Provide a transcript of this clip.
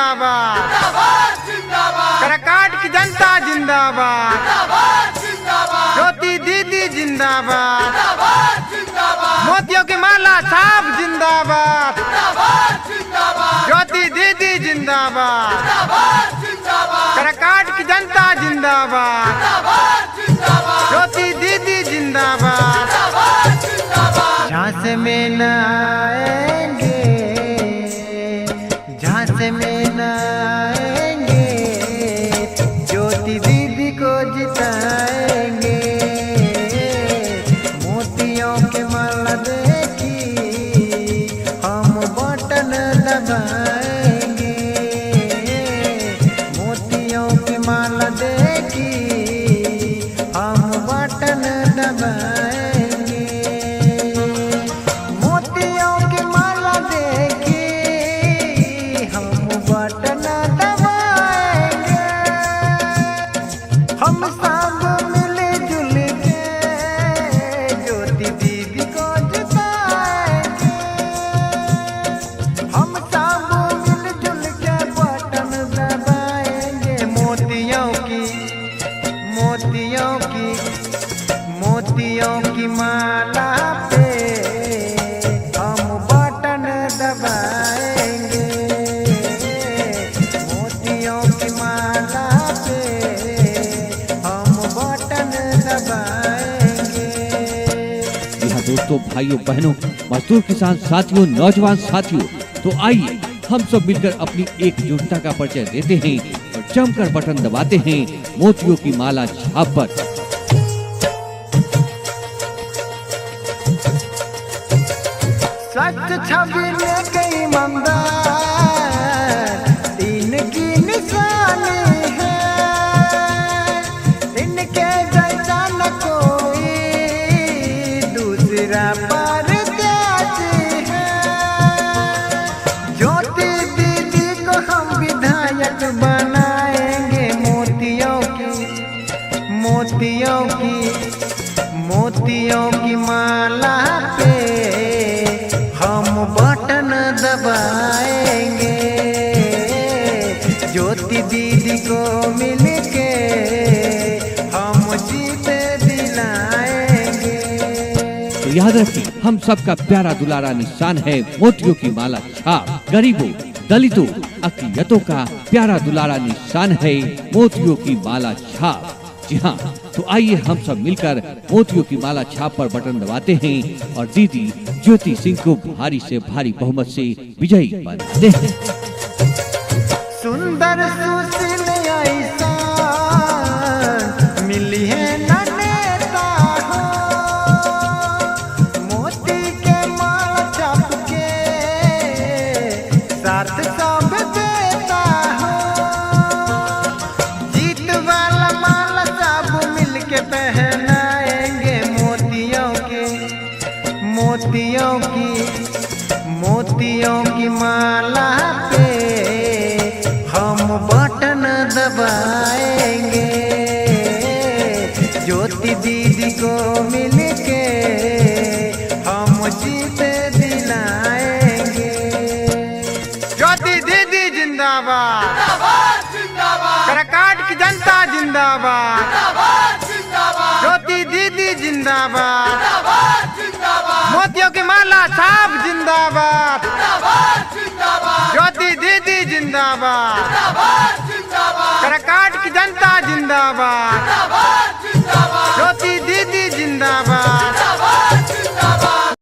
जिंदाबाद, करकाट की जनता जिंदाबाद, ज्योति दीदी जिंदाबाद, मोतियों की माला साहब जिंदाबाद, ज्योति दीदी जिंदाबाद, करकाट की जनता जिंदाबाद, ज्योति दीदी जिंदाबाद। झांस में न आएंगे, झांस में न आएंगे, ज्योति दीदी को जिताएंगे। मोतियों के माला देखी हम बटन दबाएंगे, मोतियों की माला देखी हम बटन दबाएंगे। हम सब मिलजुल के ज्योति दीदी को जिताएंगे, हम सब मिलजुल के बटन दबाएंगे। मोतियों की माला पे हम बटन दबाएंगे, मोतियों की माला पे दोस्तों, भाइयों बहनों, मजदूर किसान साथियों, नौजवान साथियों, तो आइए हम सब मिलकर अपनी एकजुटता का परिचय देते हैं और जमकर बटन दबाते हैं मोतियों की माला छाप पर। सच छवि लेके ईमानदार इनकी निशानी है, इनके जैसा न कोई दूसरा परदेसी है। ज्योति दीदी को हम विधायक बनाएंगे, मोतियों की माला पे हम बटन दबाएंगे, ज्योति दीदी को मिलके हम जीत दिलाएंगे। तो याद रखिए, हम सबका प्यारा दुलारा निशान है मोतियों की माला छाप। गरीबों, दलितों, अक़लियतों का प्यारा दुलारा निशान है मोतियों की माला छाप। जी हाँ, तो आइए हम सब मिलकर मोतियों की माला छाप पर बटन दबाते हैं और दीदी ज्योति सिंह को भारी से भारी बहुमत से विजयी बनाते हैं। सुंदर सुशील ऐसा मिली है न नेता हो, मोती के माला छाप के साथ सब देता हो। जीत वाला माला सब मिलके पहनाएंगे, मोतियों की माला पे हम बटन दबाएंगे, ज्योति दीदी को मिलके हम जीत दिलाएंगे। ज्योति दीदी जिंदाबाद, करकाट की जनता जिंदाबाद, ज्योति दीदी जिंदाबाद, मोतियों की माला साहब जिंदाबाद, ज्योति दीदी जिंदाबाद, करकाट की जनता जिंदाबाद,